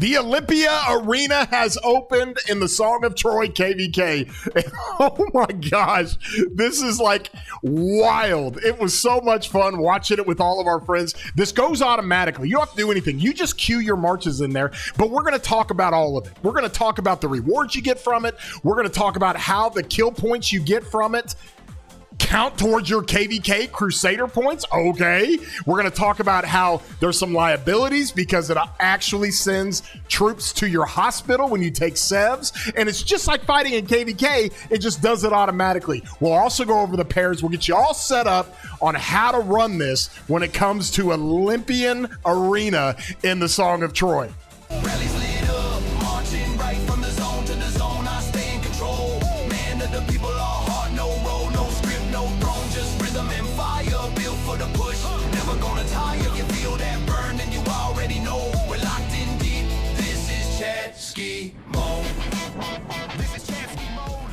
The Olympia Arena has opened in the Song of Troy KVK. And oh my gosh, this is like wild. It was so much fun watching it with all of our friends. This goes automatically. You don't have to do anything. You just cue your marches in there, but we're going to talk about all of it. We're going to talk about the rewards you get from it. We're going to talk about how the kill points you get from it count towards your KVK Crusader points. Okay. We're going to talk about how there's some liabilities because it actually sends troops to your hospital when you take Sevs. And it's just like fighting in KVK. It just does it automatically. We'll also go over the pairs. We'll get you all set up on how to run this when it comes to Olympian Arena in the Song of Troy. Rallies lit up, marching right from the zone to the zone. I stay in control. Man of the people, all heart, no roll, no script, no throne, just rhythm and fire. Built for the push, never gonna tire. You feel that burn, and you already know we're locked in deep. This is Chatsky mode. This is Chatsky mode.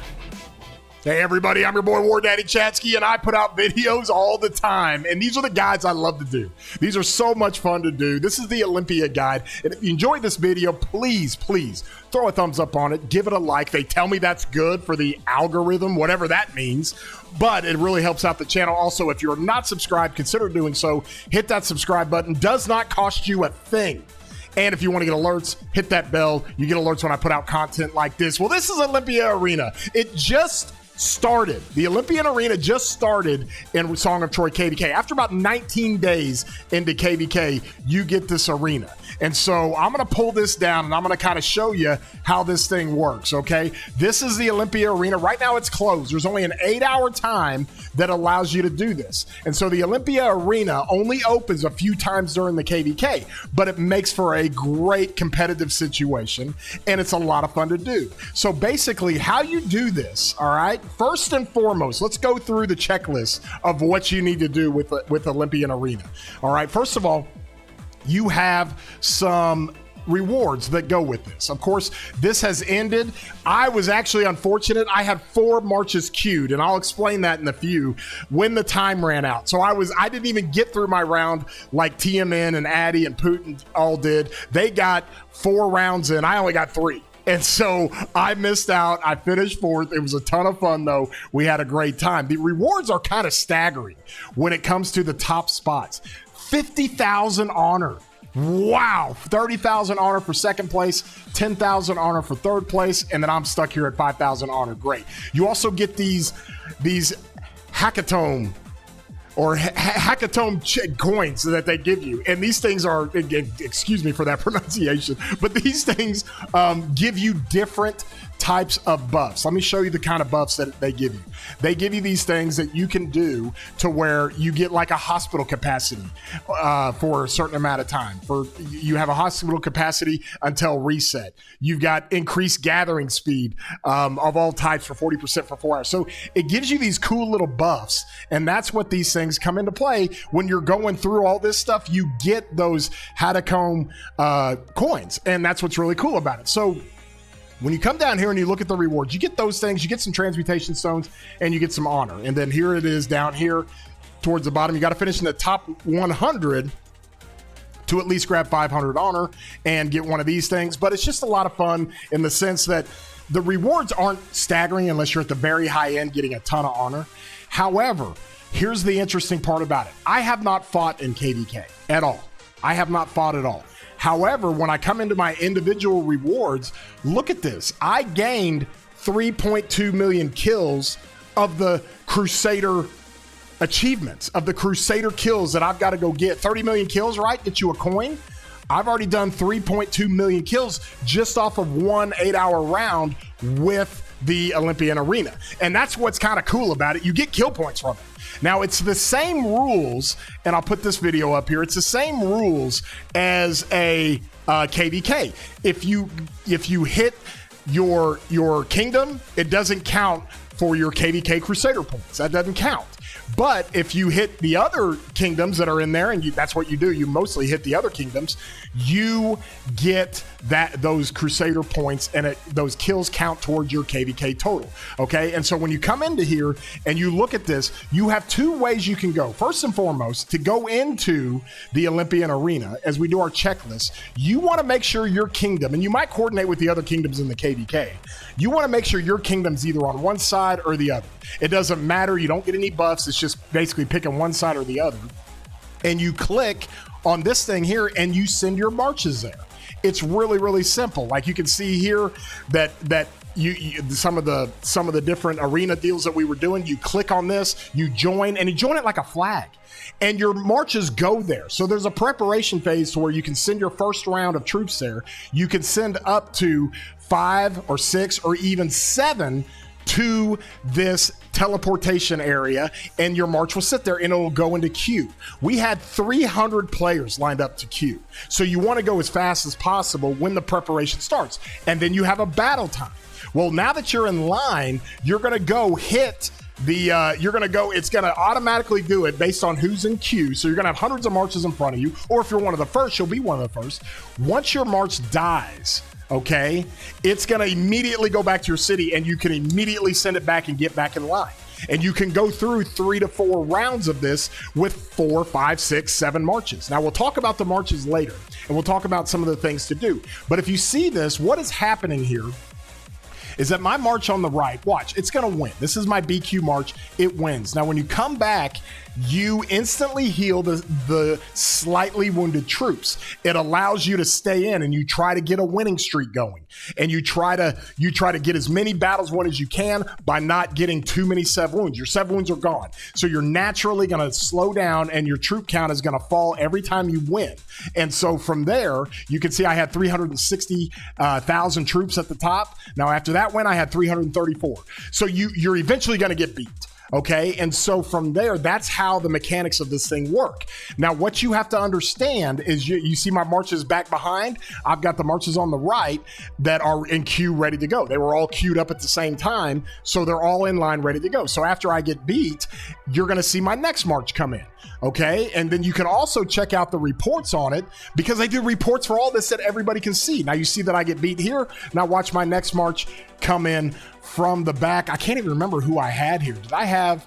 Hey everybody, I'm your boy War Daddy Chatsky, and I put out videos all the time, and these are the guides I love to do. These are so much fun to do. This is the Olympia guide, and if you enjoyed this video, please throw a thumbs up on it, give it a like. They tell me that's good for the algorithm, whatever that means, but it really helps out the channel. Also, if you're not subscribed, consider doing so. Hit that subscribe button. Does not cost you a thing. And if you want to get alerts, hit that bell. You get alerts when I put out content like this. Well, this is Olympia Arena. It just started. The Olympian Arena just started in Song of Troy KVK. After about 19 days into KVK, you get this arena. And so I'm going to pull this down and I'm going to kind of show you how this thing works, okay? This is the Olympia Arena. Right now it's closed. There's only an 8-hour time that allows you to do this. And so the Olympia Arena only opens a few times during the KVK, but it makes for a great competitive situation and it's a lot of fun to do. So basically how you do this, all right? First and foremost, let's go through the checklist of what you need to do with Olympian Arena. All right, first of all, you have some rewards that go with this. Of course, this has ended. I was actually unfortunate. I had 4 marches queued, and I'll explain that in a few, when the time ran out. So I didn't even get through my round like TMN and Addy and Putin all did. They got 4 rounds in. I only got 3. And so I missed out. I finished 4th. It was a ton of fun, though. We had a great time. The rewards are kind of staggering when it comes to the top spots. 50,000 honor. Wow. 30,000 honor for second place, 10,000 honor for third place, and then I'm stuck here at 5,000 honor. Great. You also get these hackathon or hackathon coins that they give you. And these things are, excuse me for that pronunciation, but these things give you different types of buffs. Let me show you the kind of buffs that they give you. They give you these things that you can do to where you get like a hospital capacity for a certain amount of time. You have a hospital capacity until reset. You've got increased gathering speed of all types for 40% for 4 hours. So it gives you these cool little buffs, and that's what these things come into play when you're going through all this stuff. You get those Hadacomb coins, and that's what's really cool about it. So when you come down here and you look at the rewards, you get those things, you get some transmutation stones, and you get some honor. And then here it is down here towards the bottom. You got to finish in the top 100 to at least grab 500 honor and get one of these things. But it's just a lot of fun in the sense that the rewards aren't staggering unless you're at the very high end getting a ton of honor. However, here's the interesting part about it. I have not fought in KVK at all. I have not fought at all. However, when I come into my individual rewards, look at this. I gained 3.2 million kills of the Crusader achievements, of the Crusader kills that I've got to go get. 30 million kills, right? Get you a coin. I've already done 3.2 million kills just off of one 8-hour round with the Olympian Arena. And that's what's kind of cool about it. You get kill points from it. Now, it's the same rules, and I'll put this video up here. It's the same rules as a KVK. If you hit your kingdom, it doesn't count for your KVK Crusader points. That doesn't count. But if you hit the other kingdoms that are in there, and that's what you do, you mostly hit the other kingdoms, you get those Crusader points, and those kills count towards your KVK total. Okay, and so when you come into here and you look at this, you have two ways you can go. First and foremost, to go into the Olympian Arena, as we do our checklist, you want to make sure your kingdom, and you might coordinate with the other kingdoms in the KVK, you want to make sure your kingdom's either on one side or the other. It doesn't matter. You don't get any buffs. It's just basically picking one side or the other. And you click on this thing here and you send your marches there. It's really, really simple. Like you can see here that you some of the different arena deals that we were doing, you click on this, you join, and you join it like a flag. And your marches go there. So there's a preparation phase to where you can send your first round of troops there. You can send up to 5 or 6 or even 7 to this teleportation area, and your march will sit there and it'll go into queue. We had 300 players lined up to queue. So you want to go as fast as possible when the preparation starts. And then you have a battle time. Well, now that you're in line, you're going to go hit it's going to automatically do it based on who's in queue. So you're going to have hundreds of marches in front of you, or if you're one of the first, you'll be one of the first. Once your march dies, okay, it's going to immediately go back to your city, and you can immediately send it back and get back in line. And you can go through 3 to 4 rounds of this with 4, 5, 6, 7 marches. Now, we'll talk about the marches later, and we'll talk about some of the things to do. But if you see this, what is happening here is that my march on the right, watch, it's going to win. This is my BQ march. It wins. Now, when you come back, you instantly heal the slightly wounded troops. It allows you to stay in, and you try to get a winning streak going. And you try to get as many battles won as you can by not getting too many Sev Wounds. Your Sev Wounds are gone. So you're naturally going to slow down, and your troop count is going to fall every time you win. And so from there, you can see I had 360,000 troops at the top. Now, after that win, I had 334. So you're eventually going to get beat. Okay, and so from there, that's how the mechanics of this thing work. Now, what you have to understand is you see my marches back behind. I've got the marches on the right that are in queue ready to go. They were all queued up at the same time, so they're all in line ready to go. So after I get beat, you're going to see my next march come in. Okay, and then you can also check out the reports on it, because they do reports for all this that everybody can see. Now you see that I get beat here. Now watch my next march come in from the back. I can't even remember who I had here. Did I have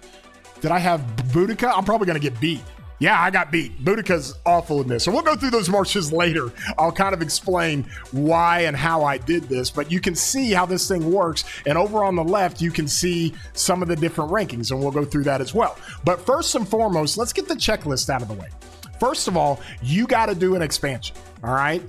Boudica? I'm probably going to get beat. Yeah, I got beat. Boudica's awful in this. So we'll go through those marches later. I'll kind of explain why and how I did this, but you can see how this thing works. And over on the left, you can see some of the different rankings, and we'll go through that as well. But first and foremost, let's get the checklist out of the way. First of all, you got to do an expansion, all right?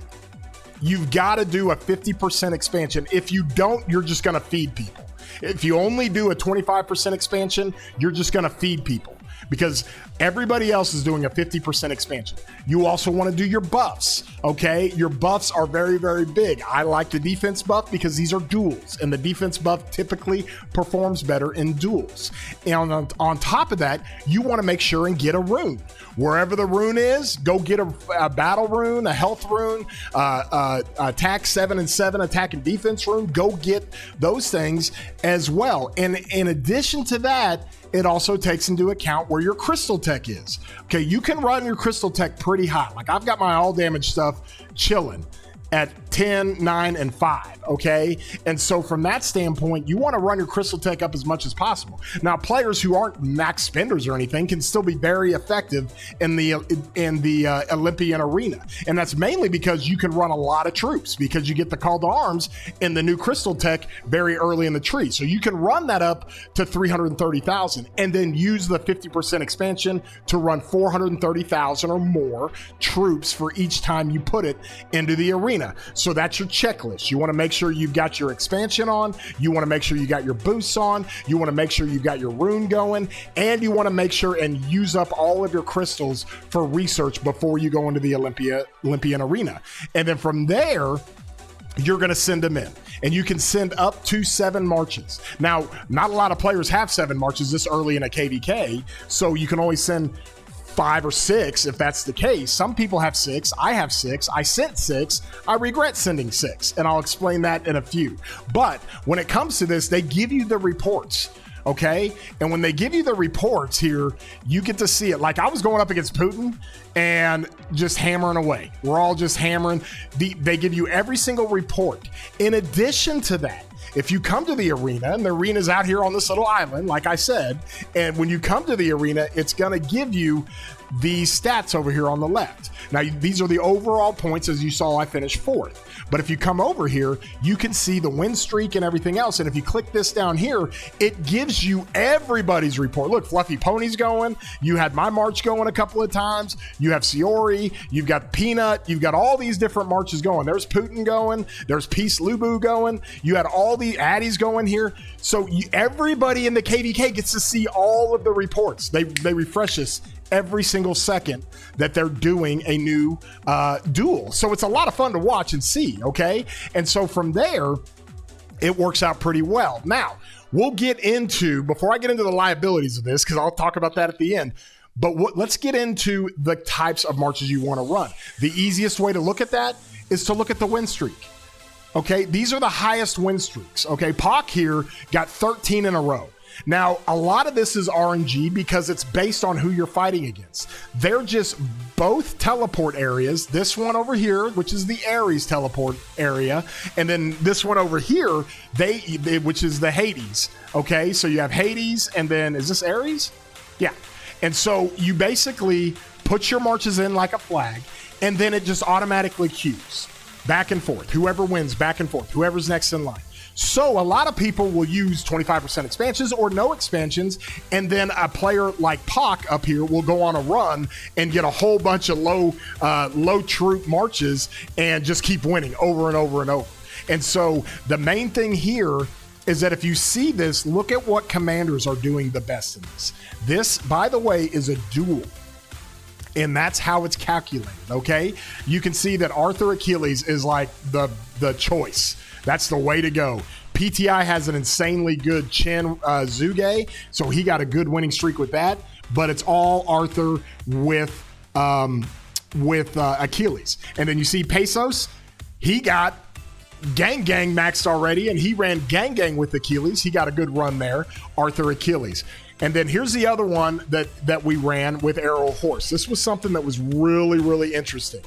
You've got to do a 50% expansion. If you don't, you're just going to feed people. If you only do a 25% expansion, you're just going to feed people, because everybody else is doing a 50% expansion. You also want to do your buffs, okay? Your buffs are very, very big. I like the defense buff because these are duels, and the defense buff typically performs better in duels. And on top of that, you want to make sure and get a rune. Wherever the rune is, go get a battle rune, a health rune, attack 7 and 7, attack and defense rune. Go get those things as well. And in addition to that, it also takes into account where your crystal tech is. Okay, you can run your crystal tech pretty high. Like I've got my all damage stuff chilling at 10, 9, and 5, okay? And so from that standpoint, you want to run your crystal tech up as much as possible. Now, players who aren't max spenders or anything can still be very effective in the Olympian Arena. And that's mainly because you can run a lot of troops, because you get the call to arms in the new crystal tech very early in the tree. So you can run that up to 330,000 and then use the 50% expansion to run 430,000 or more troops for each time you put it into the arena. So that's your checklist. You want to make sure you've got your expansion on. You want to make sure you got your boosts on. You want to make sure you've got your rune going. And you want to make sure and use up all of your crystals for research before you go into the Olympian Arena. And then from there, you're going to send them in. And you can send up to 7 marches. Now, not a lot of players have 7 marches this early in a KVK, so you can only send 5 or 6 if that's the case. Some people have 6. I have 6. I sent 6. I regret sending 6, and I'll explain that in a few. But when it comes to this, they give you the reports. okay? And when they give you the reports here, you get to see it. Like I was going up against Putin and just hammering away. We're all just hammering. They give you every single report. In addition to that, if you come to the arena, and the arena's out here on this little island, like I said, and when you come to the arena, it's going to give you the stats over here on the left. Now, these are the overall points. As you saw, I finished 4th. But if you come over here, you can see the win streak and everything else. And if you click this down here, it gives you everybody's report. Look, Fluffy Pony's going. You had my march going a couple of times. You have Siori. You've got Peanut. You've got all these different marches going. There's Putin going. There's Peace Lubu going. You had all the Addies going here. So everybody in the KVK gets to see all of the reports. They refresh us every single second that they're doing a new duel. So it's a lot of fun to watch and see, okay? And so from there, it works out pretty well. Now, we'll get into, before I get into the liabilities of this, because I'll talk about that at the end, but let's get into the types of marches you want to run. The easiest way to look at that is to look at the win streak. Okay, these are the highest win streaks. Okay, Pac here got 13 in a row. Now, a lot of this is RNG because it's based on who you're fighting against. They're just both teleport areas. This one over here, which is the Ares teleport area, and then this one over here, which is the Hades. Okay, so you have Hades, and then is this Ares? Yeah. And so you basically put your marches in like a flag, and then it just automatically queues back and forth. Whoever wins, back and forth. Whoever's next in line. So a lot of people will use 25% expansions or no expansions, and then a player like Pac up here will go on a run and get a whole bunch of low troop marches and just keep winning over and over and over. And so the main thing here is that if you see this, look at what commanders are doing the best in this. This, by the way, is a duel. And that's how it's calculated, okay? You can see that Arthur Achilles is like the choice. That's the way to go. PTI has an insanely good Chen Zuge, so he got a good winning streak with that. But it's all Arthur with Achilles. And then you see Pesos, he got Gang maxed already, and he ran Gang with Achilles. He got a good run there, Arthur Achilles. And then here's the other one that we ran with Arrow Horse. This was something that was really, really interesting.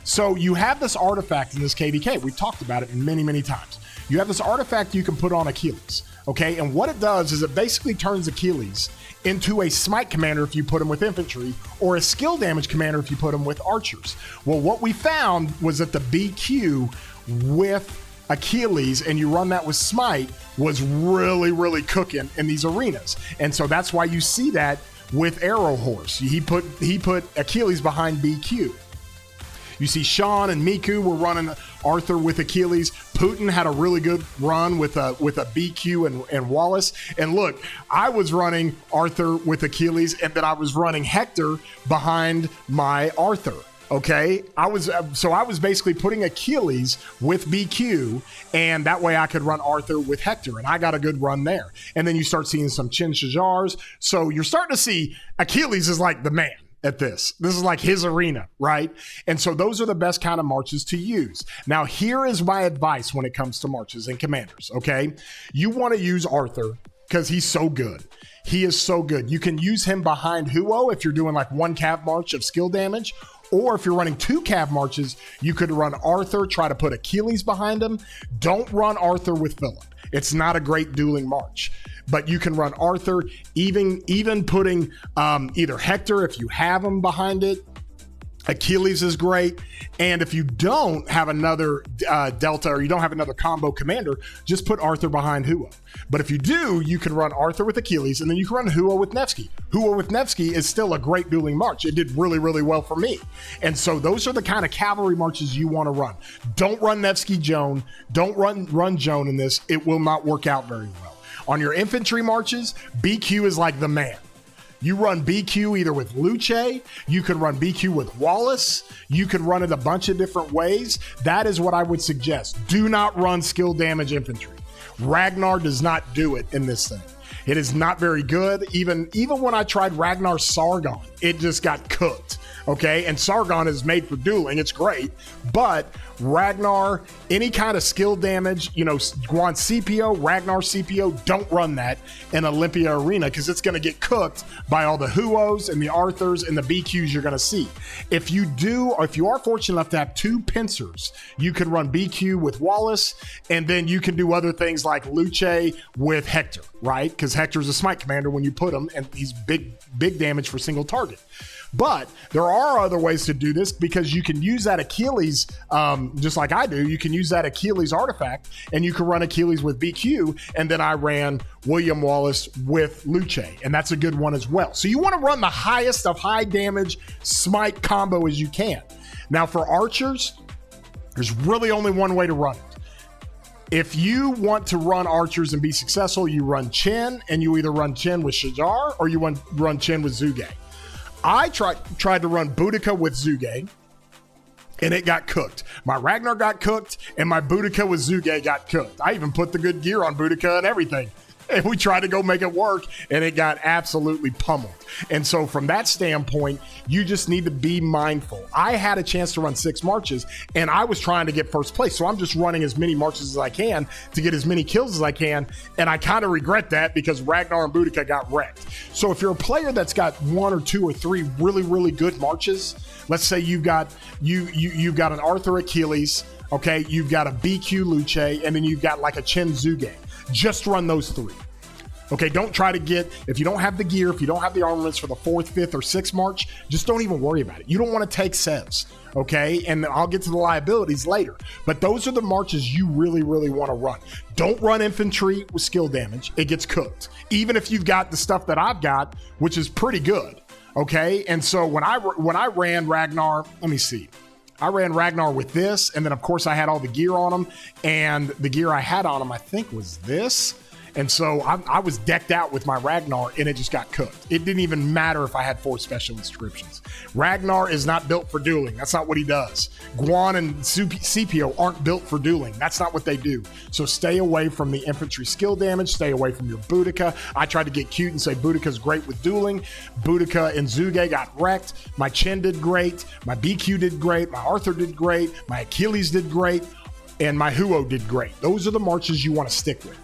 So you have this artifact in this KVK. We've talked about it many, many times. You have this artifact you can put on Achilles, okay? And what it does is it basically turns Achilles into a smite commander if you put him with infantry, or a skill damage commander if you put him with archers. Well, what we found was that the BQ with Achilles, and you run that with smite, was really, really cooking in these arenas. And so that's why you see that with Arrow Horse. He put Achilles behind BQ. You see Sean and Miku were running Arthur with Achilles. Putin had a really good run with a BQ and Wallace. And look, I was running Arthur with Achilles, and then I was running Hector behind my Arthur. Okay, I was basically putting Achilles with BQ, and that way I could run Arthur with Hector, and I got a good run there. And then you start seeing some Chin Shajars. So you're starting to see Achilles is like the man at this. This is like his arena, right? And so those are the best kind of marches to use. Now, here is my advice when it comes to marches and commanders, okay? You want to use Arthur because he's so good. He is so good. You can use him behind Huo if you're doing like one cav march of skill damage, or if you're running two cav marches, you could run Arthur, try to put Achilles behind him. Don't run Arthur with Philip. It's not a great dueling march. But you can run Arthur, even putting either Hector if you have him behind it. Achilles is great. And if you don't have another Delta, or you don't have another combo commander, just put Arthur behind Huo. But if you do, you can run Arthur with Achilles, and then you can run Huo with Nevsky. Huo with Nevsky is still a great dueling march. It did really, really well for me. And so those are the kind of cavalry marches you want to run. Don't run Nevsky Joan. Don't run Joan in this. It will not work out very well. On your infantry marches, BQ is like the man. You run BQ either with Luce, you could run BQ with Wallace, you could run it a bunch of different ways. That is what I would suggest. Do not run skill damage infantry. Ragnar does not do it in this thing. It is not very good. Even when I tried Ragnar Sargon, it just got cooked. Okay, and Sargon is made for dueling. It's great, but Ragnar, any kind of skill damage, Guan CPO, Ragnar CPO, don't run that in Olympia Arena because it's going to get cooked by all the Huos and the Arthurs and the BQs you're going to see. If you are fortunate enough to have 2 pincers, you can run BQ with Wallace, and then you can do other things like Luce with Hector, right? Because Hector's a smite commander when you put him, and he's big damage for single target. But there are other ways to do this because you can use that Achilles, just like I do. You can use that Achilles artifact, and you can run Achilles with BQ, and then I ran William Wallace with Luce, and that's a good one as well. So you want to run the highest of high damage smite combo as you can. Now for archers, there's really only one way to run it. If you want to run archers and be successful, you run Chen, and you either run Chen with Shajar or you run Chen with Zuge. I tried to run Boudica with Zuge, and it got cooked. My Ragnar got cooked, and my Boudica with Zuge got cooked. I even put the good gear on Boudica and everything. And we tried to go make it work, and it got absolutely pummeled. And so from that standpoint, you just need to be mindful. I had a chance to run 6 marches, and I was trying to get first place. So I'm just running as many marches as I can to get as many kills as I can. And I kind of regret that because Ragnar and Boudica got wrecked. So if you're a player that's got 1 or 2 or 3 really, really good marches, let's say you've got an Arthur Achilles, okay, you've got a BQ Luce, and then you've got like a Chen Zuge. Just run those 3. Okay, don't try to if you don't have the gear, if you don't have the armaments for the 4th, 5th, or 6th march, just don't even worry about it. You don't want to take Sevs, okay? And I'll get to the liabilities later. But those are the marches you really, really want to run. Don't run infantry with skill damage. It gets cooked. Even if you've got the stuff that I've got, which is pretty good, okay? And so when I ran Ragnar, let me see. I ran Ragnar with this, and then of course I had all the gear on him, and the gear I had on him I think was this. And so I was decked out with my Ragnar, and it just got cooked. It didn't even matter if I had 4 special inscriptions. Ragnar is not built for dueling. That's not what he does. Guan and CPO aren't built for dueling. That's not what they do. So stay away from the infantry skill damage. Stay away from your Boudica. I tried to get cute and say Boudica's great with dueling. Boudica and Zuge got wrecked. My Chen did great. My BQ did great. My Arthur did great. My Achilles did great. And my Huo did great. Those are the marches you want to stick with.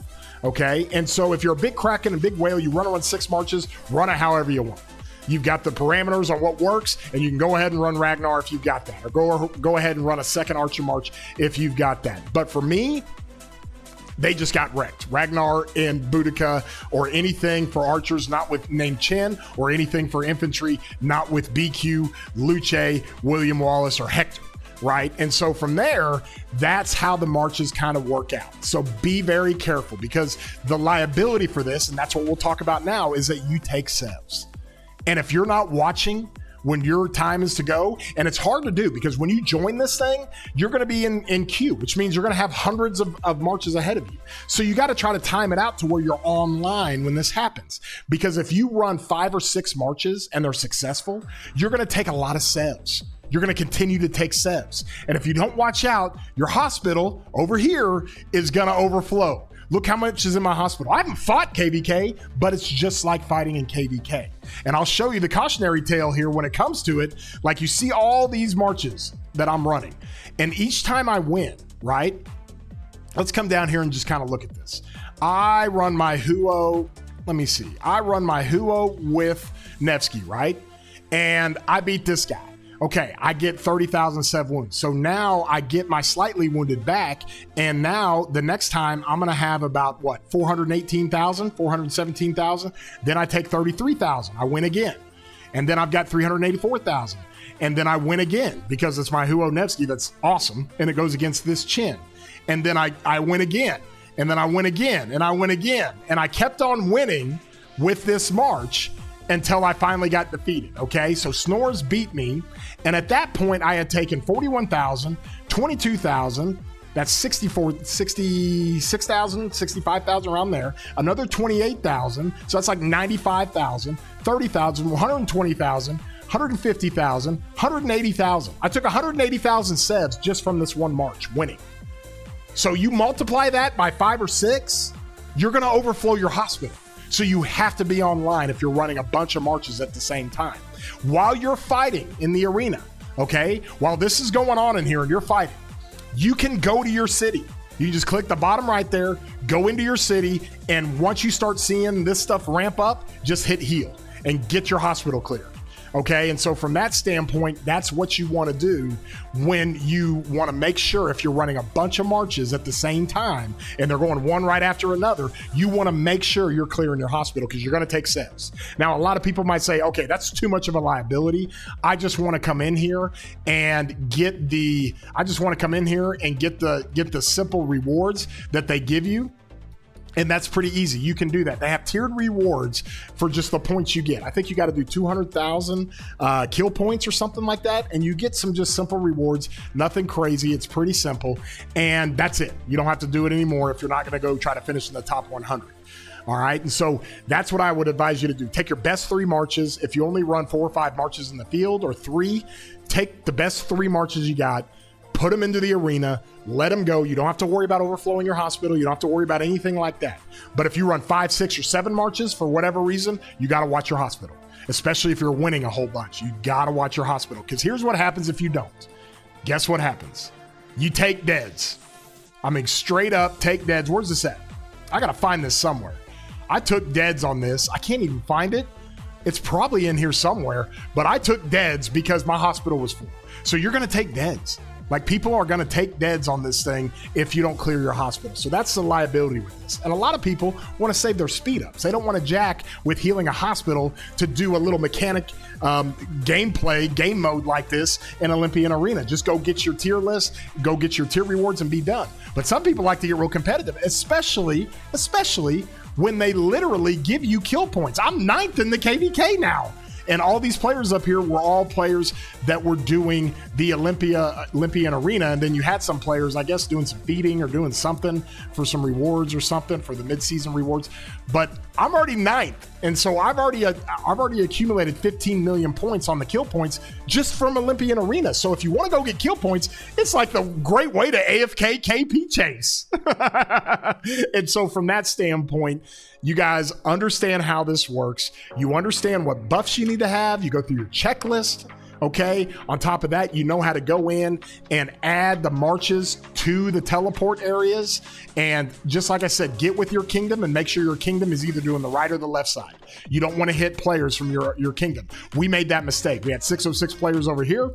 Okay, and so if you're a big Kraken and big whale, you run it on 6 marches, run it however you want. You've got the parameters on what works, and you can go ahead and run Ragnar if you've got that, or go ahead and run a 2nd Archer March if you've got that. But for me, they just got wrecked. Ragnar and Boudica, or anything for archers not with named Chen, or anything for infantry not with BQ, Luce, William Wallace, or Hector. Right? And so from there, that's how the marches kind of work out. So be very careful, because the liability for this, and that's what we'll talk about now, is that you take Sevs. And if you're not watching when your time is to go, and it's hard to do because when you join this thing, you're going to be in queue, which means you're going to have hundreds of marches ahead of you. So you got to try to time it out to where you're online when this happens. Because if you run 5 or 6 marches and they're successful, you're going to take a lot of Sevs. You're going to continue to take Sevs. And if you don't watch out, your hospital over here is going to overflow. Look how much is in my hospital. I haven't fought KVK, but it's just like fighting in KVK. And I'll show you the cautionary tale here when it comes to it. Like, you see all these marches that I'm running. And each time I win, right? Let's come down here and just kind of look at this. I run my Huo. Let me see. I run my Huo with Nevsky, right? And I beat this guy. Okay, I get 30,000 Sev Wounds. So now I get my slightly wounded back, and now the next time I'm going to have about, 418,000, 417,000. Then I take 33,000. I win again. And then I've got 384,000. And then I win again because it's my Huo Nevsky that's awesome, and it goes against this Chin. And then I win again. And then I win again, and I win again. And I kept on winning with this march until I finally got defeated, okay? So Snores beat me, and at that point, I had taken 41,000, 22,000, that's 66,000, 65,000, around there, another 28,000, so that's like 95,000, 30,000, 120,000, 150,000, 180,000. I took 180,000 Sevs just from this one march, winning. So you multiply that by 5 or 6, you're gonna overflow your hospital. So you have to be online if you're running a bunch of marches at the same time. While you're fighting in the arena, okay, while this is going on in here and you're fighting, you can go to your city. You just click the bottom right there, go into your city, and once you start seeing this stuff ramp up, just hit heal and get your hospital cleared. Okay, and so from that standpoint, that's what you want to do when you want to make sure if you're running a bunch of marches at the same time and they're going one right after another, you want to make sure you're clearing your hospital because you're going to take Sevs. Now, a lot of people might say, okay, that's too much of a liability. I just want to come in here and get the simple rewards that they give you. And that's pretty easy. You can do that. They have tiered rewards for just the points you get. I think you got to do 200,000 kill points or something like that. And you get some just simple rewards, nothing crazy. It's pretty simple. And that's it. You don't have to do it anymore if you're not going to go try to finish in the top 100. All right. And so that's what I would advise you to do. Take your best 3 marches. If you only run 4 or 5 marches in the field or 3, take the best 3 marches you got. Put them into the arena, let them go. You don't have to worry about overflowing your hospital. You don't have to worry about anything like that. But if you run 5, 6, or 7 marches for whatever reason, you got to watch your hospital, especially if you're winning a whole bunch. You got to watch your hospital because here's what happens if you don't. Guess what happens? You take deads. I mean, straight up take deads. Where's this at? I got to find this somewhere. I took deads on this. I can't even find it. It's probably in here somewhere, but I took deads because my hospital was full. So you're going to take deads. Like, people are going to take deads on this thing if you don't clear your hospital. So that's the liability with this. And a lot of people want to save their speed ups. They don't want to jack with healing a hospital to do a little mechanic gameplay, game mode like this in Olympian Arena. Just go get your tier list, go get your tier rewards and be done. But some people like to get real competitive, especially when they literally give you kill points. I'm 9th in the KVK now. And all these players up here were all players that were doing the Olympian Arena. And then you had some players, I guess, doing some feeding or doing something for some rewards or something for the midseason rewards. But I'm already 9th. And so I've already accumulated 15 million points on the kill points just from Olympian Arena. So if you want to go get kill points, it's like the great way to AFK KP chase. And so from that standpoint, you guys understand how this works. You understand what buffs you need to have. You go through your checklist. Okay. On top of that, you know how to go in and add the marches to the teleport areas. And just like I said, get with your kingdom and make sure your kingdom is either doing the right or the left side. You don't want to hit players from your kingdom. We made that mistake. We had 606 players over here.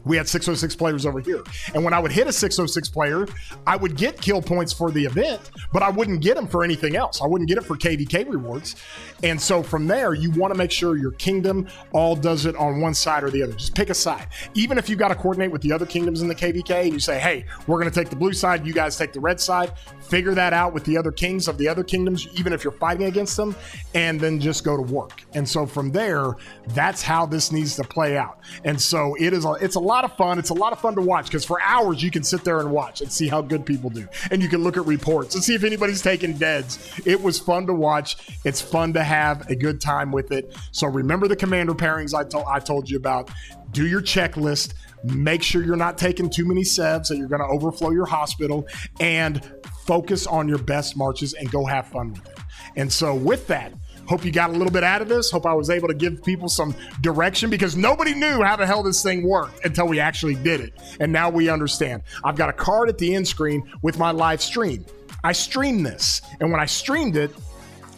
We had 606 players over here. And when I would hit a 606 player, I would get kill points for the event, but I wouldn't get them for anything else. I wouldn't get it for KVK rewards. And so from there, you want to make sure your kingdom all does it on one side or the other. Just pick a side. Even if you got to coordinate with the other kingdoms in the KVK and you say, hey, we're going to take the blue side, you guys take the red side, figure that out with the other kings of the other kingdoms, even if you're fighting against them, and then just go to work. And so from there, that's how this needs to play out. And so it's a lot of fun. It's a lot of fun to watch because for hours you can sit there and watch and see how good people do. And you can look at reports and see if anybody's taking deads. It was fun to watch. It's fun to have a good time with it. So remember the commander pairings I told you about. Do your checklist. Make sure you're not taking too many Sevs that you're going to overflow your hospital, and focus on your best marches and go have fun with it. And so with that, hope you got a little bit out of this. Hope I was able to give people some direction because nobody knew how the hell this thing worked until we actually did it. And now we understand. I've got a card at the end screen with my live stream. I streamed this, and when I streamed it,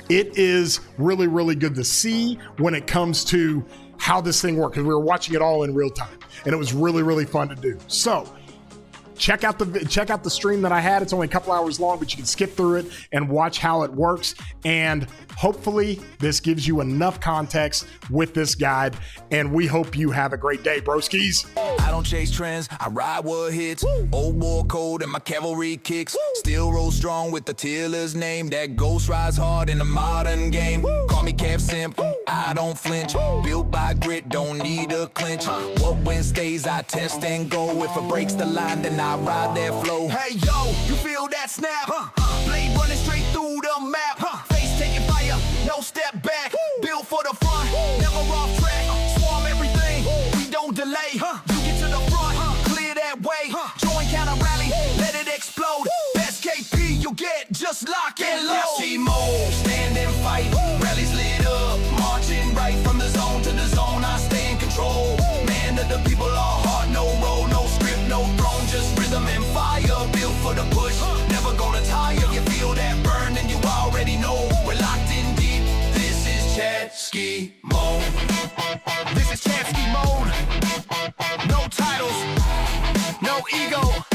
it is really, really good to see when it comes to how this thing works because we were watching it all in real time, and it was really, really fun to do. So check out the stream that I had. It's only a couple hours long, but you can skip through it and watch how it works. And hopefully this gives you enough context with this guide. And we hope you have a great day, broskies. I don't chase trends, I ride what hits. Old war code and my cavalry kicks. Still roll strong with the Tiller's name. That ghost rides hard in the modern game. Call me Cap Simp, I don't flinch. Built by grit, don't need a clinch. What wins stays, I test and go. If it breaks the line, then I ride that flow. Hey yo, you feel that snap? Blade running straight through the map. Face taking fire, no step back. Built for the front, never off track. Swarm everything, we don't delay. You get to the front, clear that way. Join counter rally, let it explode. Best KP you get, just lock and load. FC mode, stand and fight. no ego.